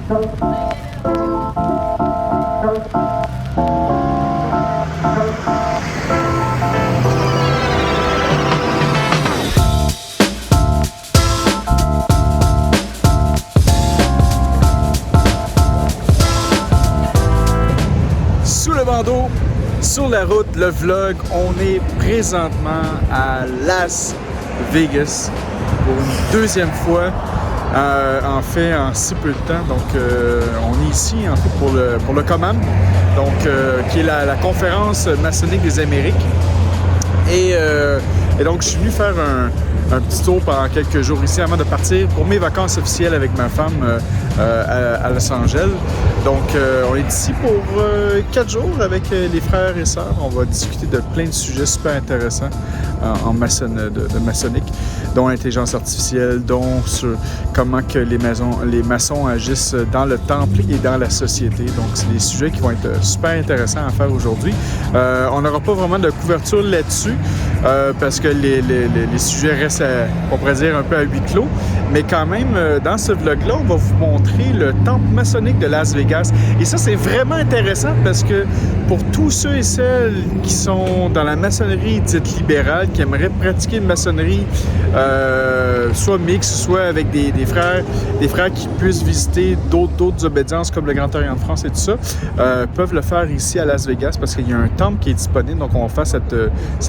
Sous le bandeau, sur la route, le vlog, on est présentement à Las Vegas pour une deuxième fois, en fait en si peu de temps. Donc on est ici en fait pour le COMAM, donc, qui est la conférence maçonnique des Amériques. Et donc je suis venu faire un petit tour pendant quelques jours ici avant de partir pour mes vacances officielles avec ma femme à Los Angeles. Donc on est ici pour 4 jours avec les frères et sœurs. On va discuter de plein de sujets super intéressants en maçonnique, dont l'intelligence artificielle, dont sur comment que les maçons agissent dans le temple et dans la société. Donc c'est des sujets qui vont être super intéressants à faire aujourd'hui. On n'aura pas vraiment de couverture là-dessus parce que les sujets restent, on pourrait dire, un peu à huis clos. Mais quand même, dans ce vlog-là, on va vous montrer le temple maçonnique de Las Vegas. Et ça, c'est vraiment intéressant parce que pour tous ceux et celles qui sont dans la maçonnerie dite libérale, qui aimeraient pratiquer une maçonnerie soit mixte, soit avec des frères qui puissent visiter d'autres obédiences comme le Grand Orient de France et tout ça, peuvent le faire ici à Las Vegas parce qu'il y a un temple qui est disponible. Donc, on va faire cette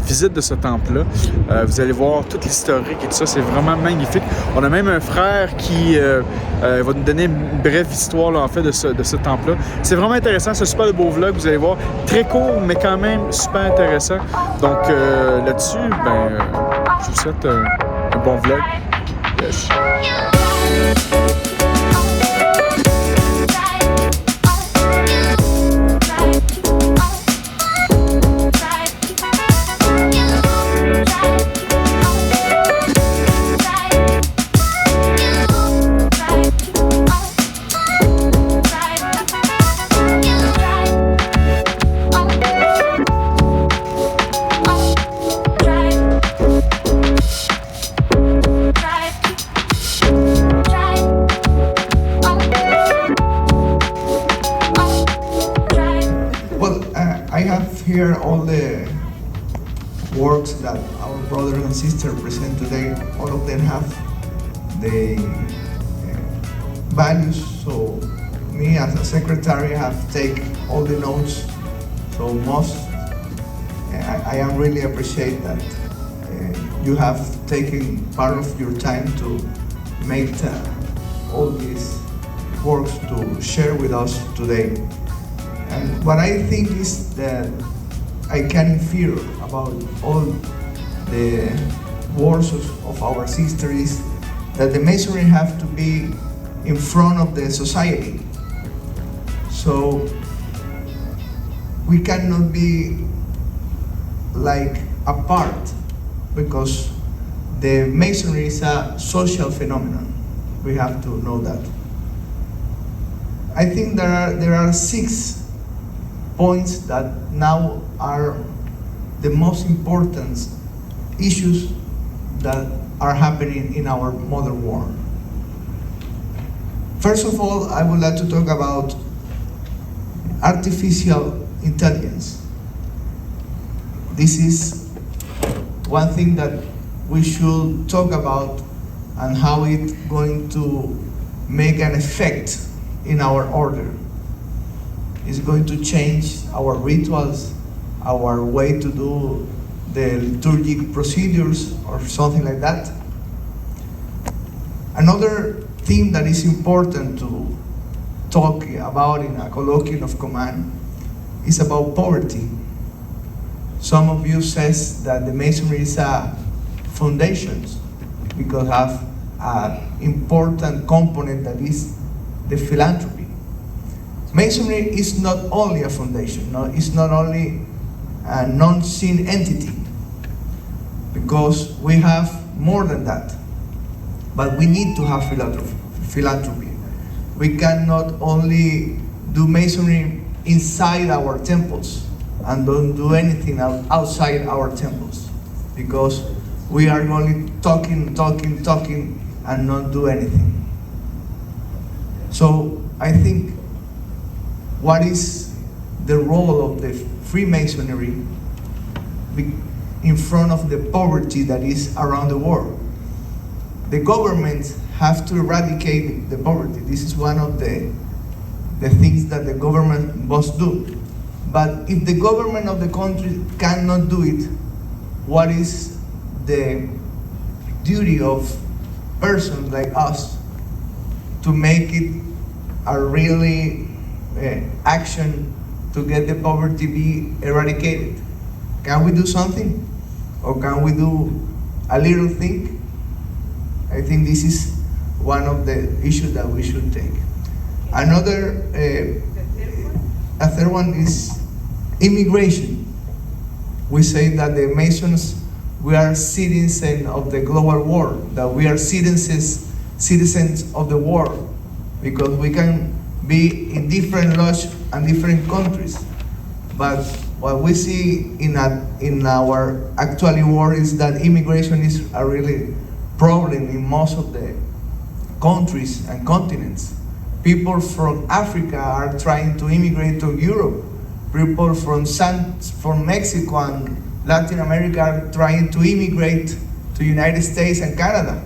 visite de ce temple-là. Vous allez voir toute l'historique et tout ça. C'est vraiment magnifique. On a même un frère qui va nous donner une brève histoire là, en fait, de ce temple-là. C'est vraiment intéressant. C'est un super beau vlog. Vous allez voir. Très court, mais quand même super intéressant. Donc, là-dessus, je vous souhaite un bon vlog. Yes. Here all the works that our brother and sister present today, all of them have the values. So me as a secretary have taken all the notes. So I am really appreciate that you have taken part of your time to make all these works to share with us today. And what I think is that I can infer about all the words of our sister is that the Masonry have to be in front of the society. So we cannot be like apart because the Masonry is a social phenomenon. We have to know that. I think there are 6 points that now are the most important issues that are happening in our modern world. First of all, I would like to talk about artificial intelligence. This is one thing that we should talk about and how it's going to make an effect in our order. It's going to change our rituals, our way to do the liturgic procedures or something like that. Another thing that is important to talk about in a colloquium of COMAM is about poverty. Some of you says that the Masonry is a foundation because have an important component that is the philanthropy. Masonry is not only a foundation, no, it's not only a non-sin entity, because we have more than that. But we need to have philanthropy. We cannot only do Masonry inside our temples and don't do anything outside our temples, because we are only talking and not do anything. So I think what is the role of the Freemasonry in front of the poverty that is around the world? The governments have to eradicate the poverty. This is one of the things that the government must do. But if the government of the country cannot do it, what is the duty of persons like us to make it a really action to get the poverty be eradicated? Can we do something? Or can we do a little thing? I think this is one of the issues that we should take. Another, a third one is immigration. We say that the Masons, we are citizens of the global world, that we are citizens of the world, because we can be in different lodges and different countries. But what we see in our actual world is that immigration is a really problem in most of the countries and continents. People from Africa are trying to immigrate to Europe. People from Mexico and Latin America are trying to immigrate to United States and Canada.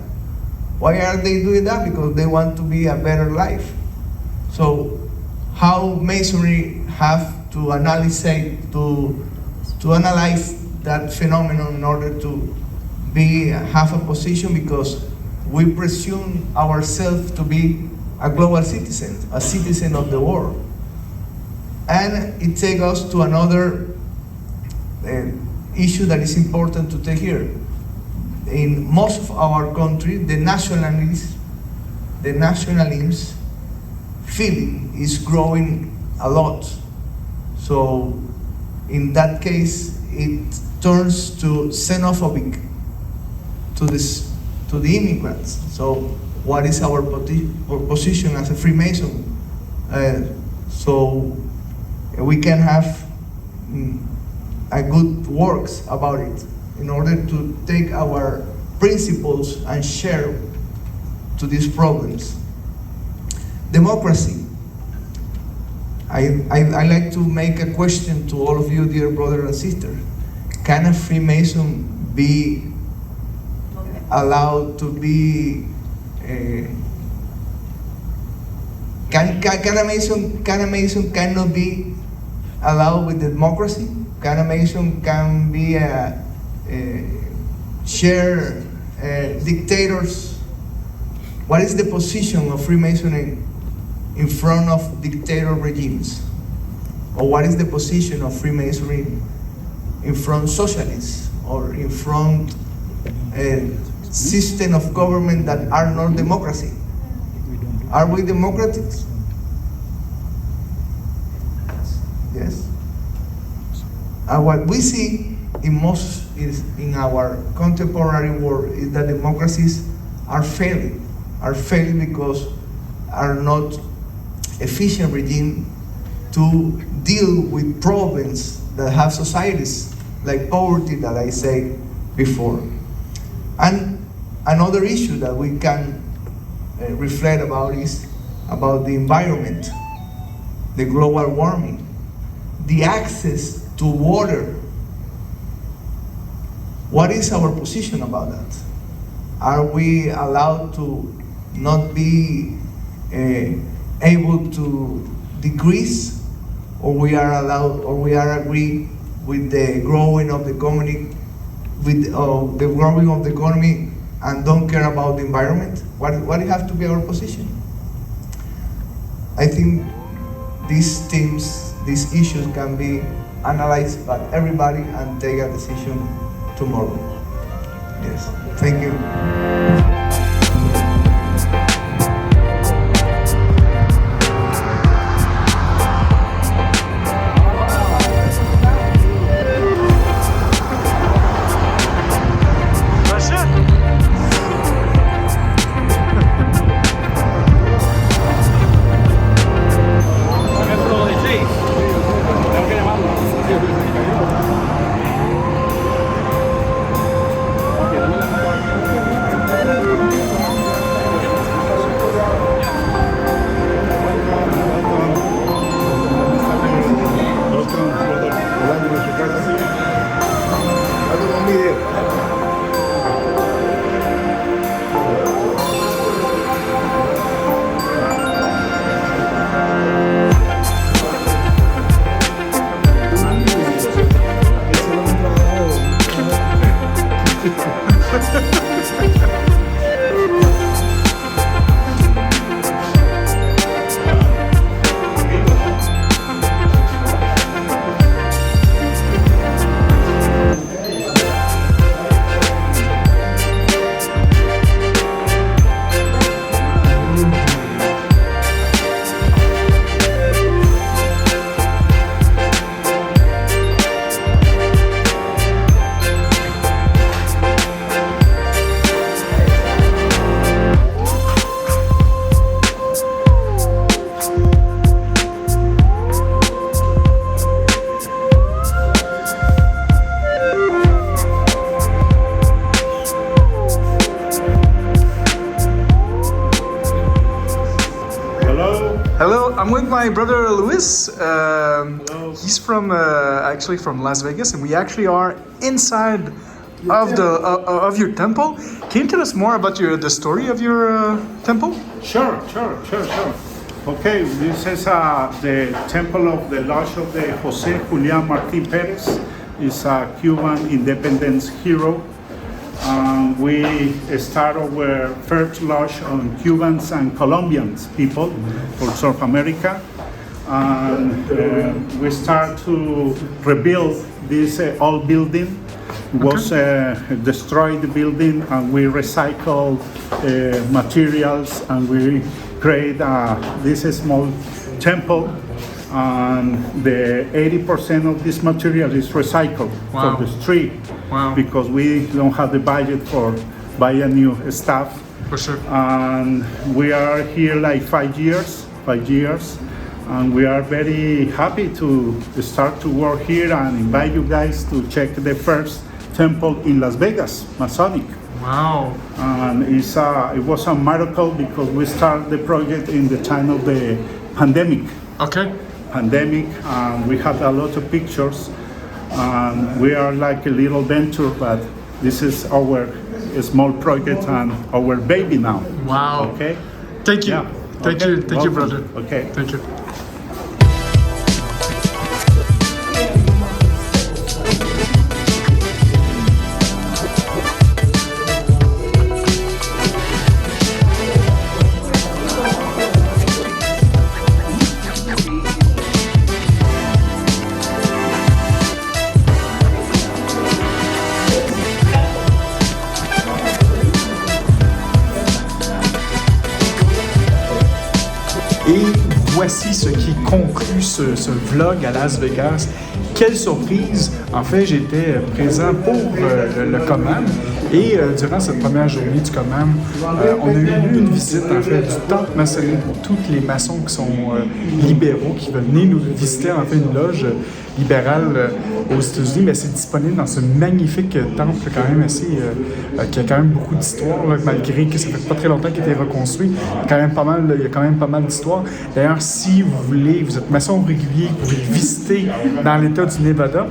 Why are they doing that? Because they want to be a better life. So how Masonry have to analyze that phenomenon in order to have a position, because we presume ourselves to be a global citizen, a citizen of the world. And it takes us to another issue that is important to take here. In most of our country, the nationalism feeling is growing a lot. So in that case, it turns to xenophobic to the immigrants. So what is our position as a Freemason? So we can have a good works about it in order to take our principles and share to these problems. Democracy. I like to make a question to all of you, dear brothers and sisters. Can a Freemason be allowed to be can a Mason cannot be allowed with democracy? Can a Mason can be share dictators? What is the position of Freemasonry in front of dictator regimes? Or what is the position of Freemasonry in front of socialists, or in front system of government that are not democracy? Are we democrats? Yes. And what we see in our contemporary world is that democracies are failing because are not efficient regime to deal with problems that have societies, like poverty that I said before. And another issue that we can reflect about is about the environment, the global warming, the access to water. What is our position about that? Are we allowed to not be able to decrease, or we are allowed, or we are agree with the growing of the economy, with the growing of the economy, and don't care about the environment? What have to be our position? I think these themes, these issues can be analyzed by everybody and take a decision tomorrow. Yes, thank you. Hello, I'm with my brother Luis. He's from actually from Las Vegas, and we actually are inside of your temple. Can you tell us more about the story of your temple? Sure. Okay, this is the temple of the lodge of the José Julián Martín Pérez. Is a Cuban independence hero. We start our first lodge on Cubans and Colombians people for South America. And we start to rebuild this old building. It was a destroyed building, and we recycle materials, and we create this small temple. And the 80% of this material is recycled for the street. Wow. Because we don't have the budget for buying new stuff. For sure. And we are here like 5 years, and we are very happy to start to work here and invite you guys to check the first temple in Las Vegas, Masonic. Wow. And it was a miracle because we started the project in the time of the pandemic. Okay. And we had a lot of pictures, and we are like a little venture, but this is our small project and our baby now. Wow. Okay. Thank you. Yeah. Thank Okay. you, brother. Okay. Thank you. Et voici ce qui conclut ce vlog à Las Vegas. Quelle surprise! En fait, j'étais présent pour le COMAM et durant cette première journée du COMAM, on a eu une visite en fait du temple maçonnique pour tous les maçons qui sont libéraux, qui veulent venir nous visiter en fait une loge libérale aux États-Unis, mais c'est disponible dans ce magnifique temple quand même assez, qui a quand même beaucoup d'histoire, malgré que ça fait pas très longtemps qu'il a été reconstruit. Il y a quand même pas mal d'histoire. D'ailleurs, si vous êtes maçon régulier, vous pouvez visiter dans l'État du Nevada.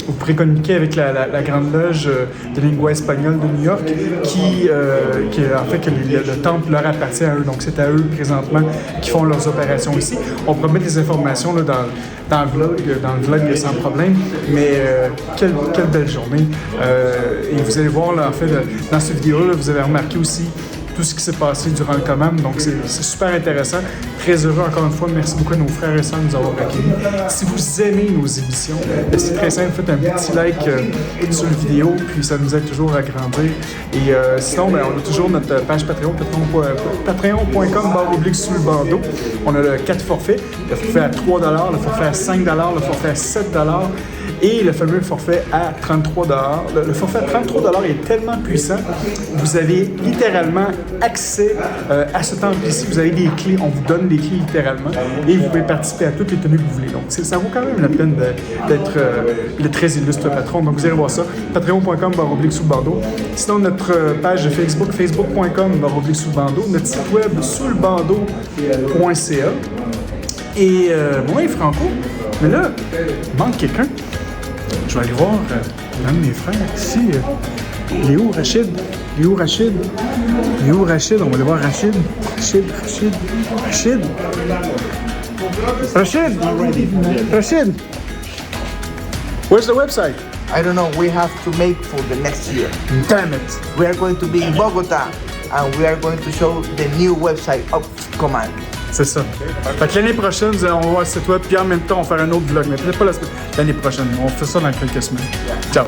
Vous pourrez communiquer avec la Grande Loge de lingua espagnole de New York qui en fait que le temple leur appartient à eux. Donc c'est à eux présentement qui font leurs opérations ici. On pourra mettre des informations là, dans le vlog sans problème. Mais quelle belle journée. Et vous allez voir là, en fait dans cette vidéo là, vous avez remarqué aussi tout ce qui s'est passé durant le COMAM, donc c'est super intéressant. Très heureux encore une fois, merci beaucoup à nos frères et sœurs de nous avoir accueillis. Si vous aimez nos émissions, c'est très simple, faites un petit like sur la vidéo, puis ça nous aide toujours à grandir. Et sinon, on a toujours notre page Patreon, patreon.com/Sous le Bandeau. On a le 4 forfaits, le forfait à 3 $, le forfait à 5 $, le forfait à 7 $. Et le fameux forfait à 33 $. Le forfait à 33 $ est tellement puissant, vous avez littéralement accès à ce temple ici. Vous avez des clés, on vous donne des clés littéralement, et vous pouvez participer à toutes les tenues que vous voulez. Donc ça vaut quand même la peine d'être le très illustre patron. Donc vous allez voir ça, patreon.com/Sous le Bandeau. Sinon notre page de Facebook, facebook.com/Sous le Bandeau. Notre site web, souslebandeau.ca. Et mon nom est Franco, mais là, il manque quelqu'un. Je vais aller voir l'un de mes frères ici. Il est où, Rachid? On va aller voir Rachid. Rachid! Where's the website? I don't know, we have to make for the next year. Damn it! We are going to be in Bogota and we are going to show the new website of COMAM. C'est ça. Fait que l'année prochaine, on va voir le site web, puis en même temps, on va faire un autre vlog. Mais peut-être pas l'année prochaine. On fait ça dans quelques semaines. Ciao!